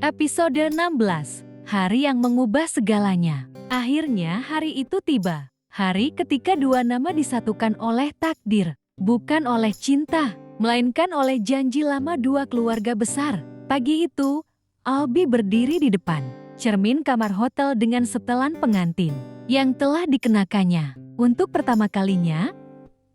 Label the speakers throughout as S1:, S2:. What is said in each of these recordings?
S1: Episode 16, Hari yang Mengubah Segalanya. Akhirnya hari itu tiba. Hari ketika dua nama disatukan oleh takdir. Bukan oleh cinta, melainkan oleh janji lama dua keluarga besar. Pagi itu, Albi berdiri di depan cermin kamar hotel dengan setelan pengantin yang telah dikenakannya. Untuk pertama kalinya,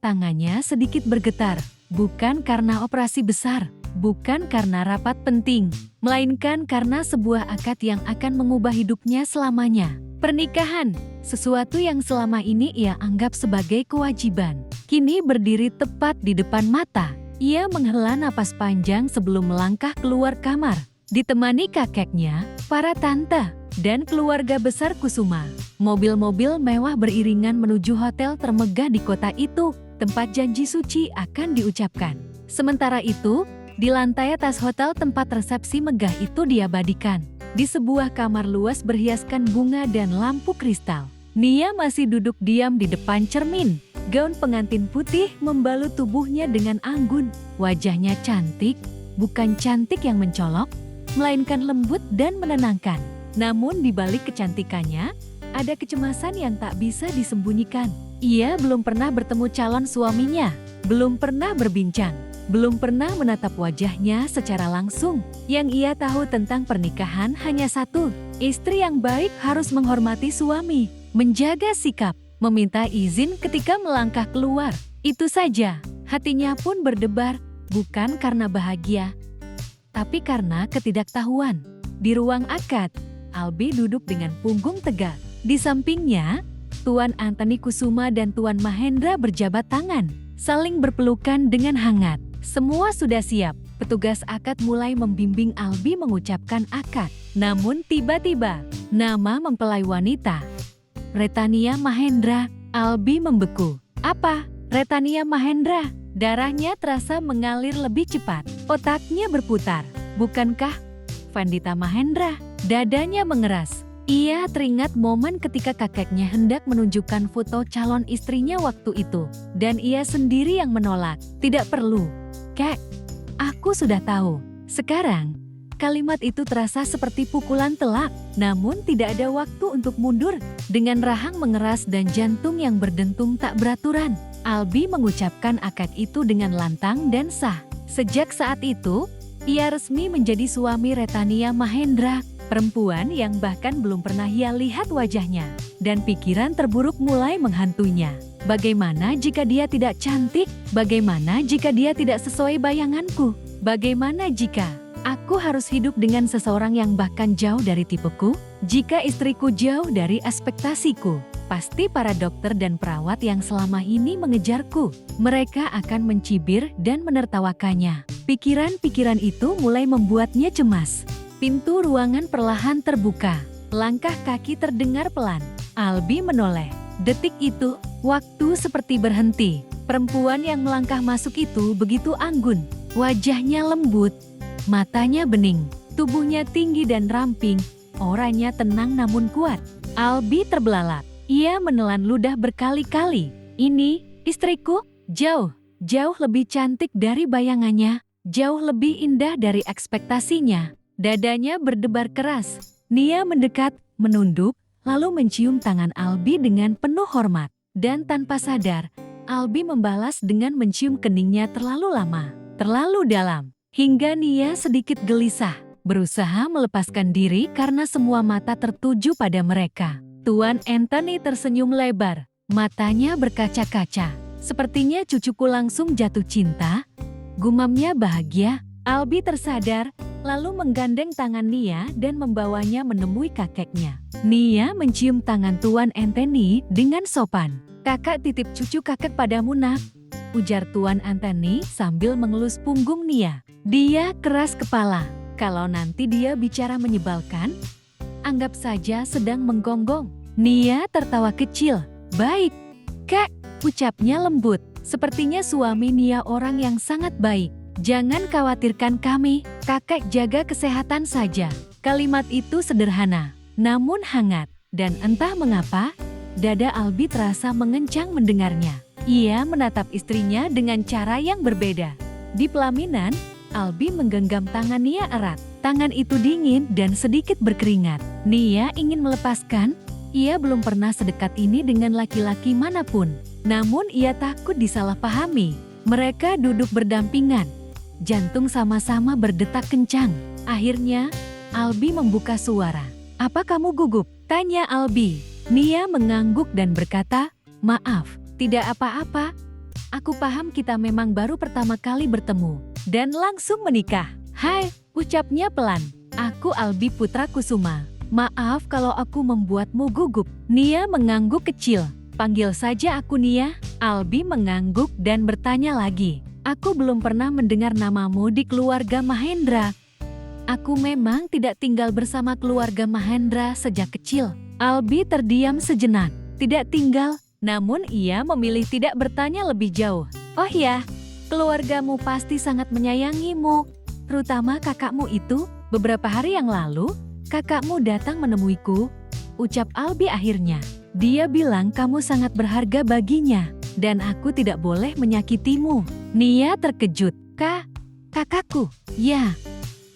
S1: tangannya sedikit bergetar. Bukan karena operasi besar, bukan karena rapat penting, melainkan karena sebuah akad yang akan mengubah hidupnya selamanya. Pernikahan, sesuatu yang selama ini ia anggap sebagai kewajiban, kini berdiri tepat di depan mata. Ia menghela napas panjang sebelum melangkah keluar kamar, ditemani kakeknya, para tante, dan keluarga besar Kusuma. Mobil-mobil mewah beriringan menuju hotel termegah di kota itu, tempat janji suci akan diucapkan. Sementara itu, di lantai atas hotel tempat resepsi megah itu diabadikan. Di sebuah kamar luas berhiaskan bunga dan lampu kristal. Nia masih duduk diam di depan cermin. Gaun pengantin putih membalut tubuhnya dengan anggun. Wajahnya cantik, bukan cantik yang mencolok, melainkan lembut dan menenangkan. Namun di balik kecantikannya, ada kecemasan yang tak bisa disembunyikan. Ia belum pernah bertemu calon suaminya, belum pernah berbincang, belum pernah menatap wajahnya secara langsung. Yang ia tahu tentang pernikahan hanya satu, istri yang baik harus menghormati suami, menjaga sikap, meminta izin ketika melangkah keluar. Itu saja, hatinya pun berdebar, bukan karena bahagia, tapi karena ketidaktahuan. Di ruang akad, Albi duduk dengan punggung tegak. Di sampingnya, Tuan Antoni Kusuma dan Tuan Mahendra berjabat tangan, saling berpelukan dengan hangat. Semua sudah siap. Petugas akad mulai membimbing Albi mengucapkan akad. Namun tiba-tiba, nama mempelai wanita, Retania Mahendra. Albi membeku. Apa? Retania Mahendra? Darahnya terasa mengalir lebih cepat. Otaknya berputar. Bukankah Vandita Mahendra? Dadanya mengeras. Ia teringat momen ketika kakeknya hendak menunjukkan foto calon istrinya waktu itu. Dan ia sendiri yang menolak. Tidak perlu. Kek, aku sudah tahu. Sekarang, kalimat itu terasa seperti pukulan telak. Namun tidak ada waktu untuk mundur. Dengan rahang mengeras dan jantung yang berdentum tak beraturan, Albi mengucapkan akad itu dengan lantang dan sah. Sejak saat itu, ia resmi menjadi suami Retania Mahendra. Perempuan yang bahkan belum pernah ia lihat wajahnya, dan pikiran terburuk mulai menghantuinya. Bagaimana jika dia tidak cantik? Bagaimana jika dia tidak sesuai bayanganku? Bagaimana jika aku harus hidup dengan seseorang yang bahkan jauh dari tipeku? Jika istriku jauh dari ekspektasiku, pasti para dokter dan perawat yang selama ini mengejarku, mereka akan mencibir dan menertawakannya. Pikiran-pikiran itu mulai membuatnya cemas. Pintu ruangan perlahan terbuka. Langkah kaki terdengar pelan. Albi menoleh. Detik itu, waktu seperti berhenti. Perempuan yang melangkah masuk itu begitu anggun. Wajahnya lembut, matanya bening, tubuhnya tinggi dan ramping, oranya tenang namun kuat. Albi terbelalak. Ia menelan ludah berkali-kali. Ini, istriku, jauh lebih cantik dari bayangannya, jauh lebih indah dari ekspektasinya. Dadanya berdebar keras. Nia mendekat, menunduk, lalu mencium tangan Albi dengan penuh hormat. Dan tanpa sadar, Albi membalas dengan mencium keningnya terlalu lama, terlalu dalam, hingga Nia sedikit gelisah, berusaha melepaskan diri karena semua mata tertuju pada mereka. Tuan Antoni tersenyum lebar, matanya berkaca-kaca. Sepertinya cucuku langsung jatuh cinta, gumamnya bahagia. Albi tersadar, lalu menggandeng tangan Nia dan membawanya menemui kakeknya. Nia mencium tangan Tuan Antoni dengan sopan. Kakak titip cucu kakek padamu nak, ujar Tuan Antoni sambil mengelus punggung Nia. Dia keras kepala. Kalau nanti dia bicara menyebalkan, anggap saja sedang menggonggong. Nia tertawa kecil. Baik, kek, ucapnya lembut. Sepertinya suami Nia orang yang sangat baik. Jangan khawatirkan kami, kakek jaga kesehatan saja. Kalimat itu sederhana, namun hangat. Dan entah mengapa, dada Albi terasa mengencang mendengarnya. Ia menatap istrinya dengan cara yang berbeda. Di pelaminan, Albi menggenggam tangan Nia erat. Tangan itu dingin dan sedikit berkeringat. Nia ingin melepaskan. Ia belum pernah sedekat ini dengan laki-laki manapun. Namun ia takut disalahpahami. Mereka duduk berdampingan. Jantung sama-sama berdetak kencang. Akhirnya, Albi membuka suara. "Apa kamu gugup?" tanya Albi. Nia mengangguk dan berkata, "Maaf, tidak apa-apa. Aku paham kita memang baru pertama kali bertemu." Dan langsung menikah. "Hai," ucapnya pelan. "Aku Albi Putra Kusuma. Maaf kalau aku membuatmu gugup." Nia mengangguk kecil. "Panggil saja aku Nia." Albi mengangguk dan bertanya lagi. "Aku belum pernah mendengar namamu di keluarga Mahendra." "Aku memang tidak tinggal bersama keluarga Mahendra sejak kecil." Albi terdiam sejenak. Tidak tinggal, namun ia memilih tidak bertanya lebih jauh. "Oh ya, keluargamu pasti sangat menyayangimu, terutama kakakmu itu. Beberapa hari yang lalu, kakakmu datang menemuiku," ucap Albi akhirnya. "Dia bilang kamu sangat berharga baginya, dan aku tidak boleh menyakitimu." Nia terkejut. Kakakku?" "Ya,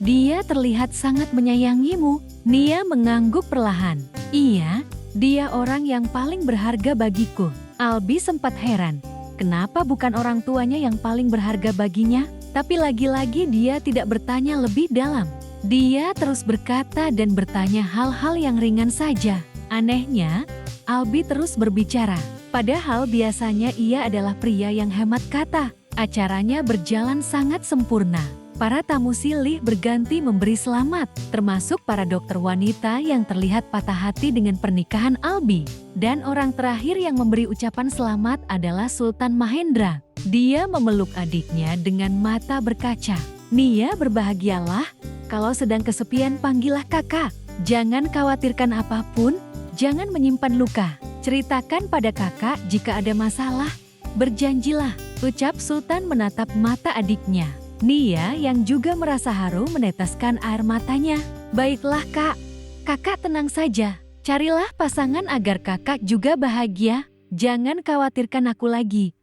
S1: dia terlihat sangat menyayangimu." Nia mengangguk perlahan. "Iya, dia orang yang paling berharga bagiku." Albi sempat heran. Kenapa bukan orang tuanya yang paling berharga baginya? Tapi lagi-lagi dia tidak bertanya lebih dalam. Dia terus berkata dan bertanya hal-hal yang ringan saja. Anehnya, Albi terus berbicara. Padahal biasanya ia adalah pria yang hemat kata. Acaranya berjalan sangat sempurna. Para tamu silih berganti memberi selamat, termasuk para dokter wanita yang terlihat patah hati dengan pernikahan Albi. Dan orang terakhir yang memberi ucapan selamat adalah Sultan Mahendra. Dia memeluk adiknya dengan mata berkaca. "Nia, berbahagialah. Kalau sedang kesepian, panggillah kakak. Jangan khawatirkan apapun, jangan menyimpan luka. Ceritakan pada kakak jika ada masalah. Berjanjilah," ucap Sultan menatap mata adiknya. Nia yang juga merasa haru meneteskan air matanya. "Baiklah kak, kakak tenang saja. Carilah pasangan agar kakak juga bahagia. Jangan khawatirkan aku lagi.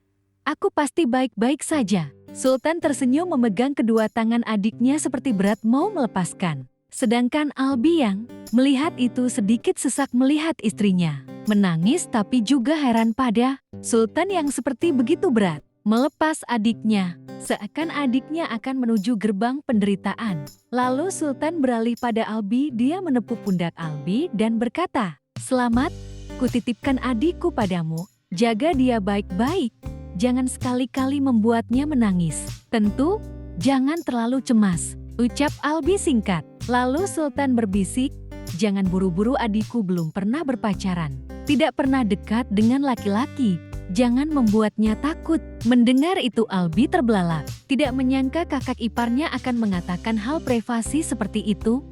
S1: Aku pasti baik-baik saja." Sultan tersenyum memegang kedua tangan adiknya seperti berat mau melepaskan. Sedangkan Albi yang melihat itu sedikit sesak melihat istrinya. Menangis tapi juga heran pada Sultan yang seperti begitu berat melepas adiknya, seakan adiknya akan menuju gerbang penderitaan. Lalu Sultan beralih pada Albi, dia menepuk pundak Albi dan berkata, "Selamat, kutitipkan adikku padamu, jaga dia baik-baik, jangan sekali-kali membuatnya menangis. Tentu, jangan terlalu cemas," ucap Albi singkat. Lalu Sultan berbisik, "Jangan buru-buru, adikku belum pernah berpacaran, tidak pernah dekat dengan laki-laki. Jangan membuatnya takut." Mendengar itu Albi terbelalak. Tidak menyangka kakak iparnya akan mengatakan hal privasi seperti itu.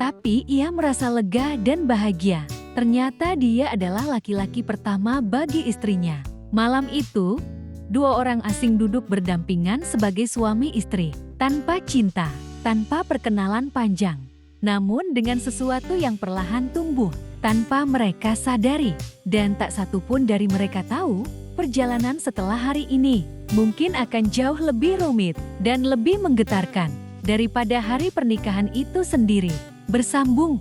S1: Tapi ia merasa lega dan bahagia. Ternyata dia adalah laki-laki pertama bagi istrinya. Malam itu, dua orang asing duduk berdampingan sebagai suami istri. Tanpa cinta, tanpa perkenalan panjang. Namun dengan sesuatu yang perlahan tumbuh. Tanpa mereka sadari, dan tak satu pun dari mereka tahu, perjalanan setelah hari ini mungkin akan jauh lebih rumit dan lebih menggetarkan daripada hari pernikahan itu sendiri. Bersambung.